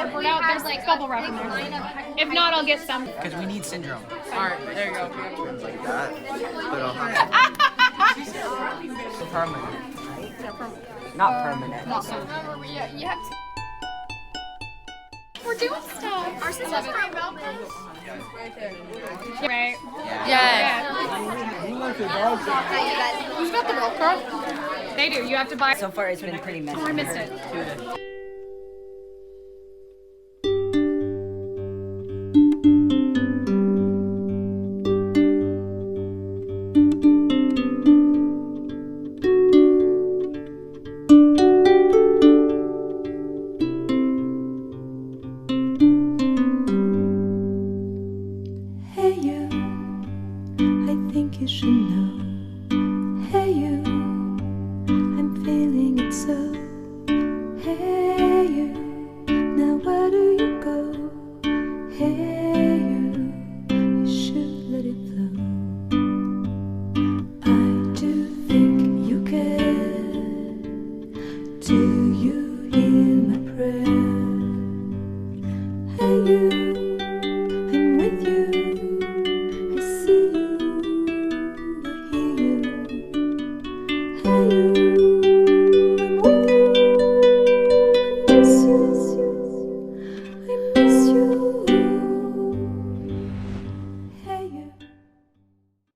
We're out, there's like bubble wrap in there. If not, I'll get some. Because we need syndrome. Alright, there you go. Like that. But I'll Permanent. Not permanent. You have to. We're doing stuff. Our sister's very velvet. Right. Yeah. Who's got the Velcro? They do. You have to buy. So far, it's been pretty messy. Oh, I missed it. Hey you, I think you should know. Hey you, I'm feeling it so. Hey you, now where do you go? Hey you should let it flow. I do think you care. Do you hear my prayer? Hey you.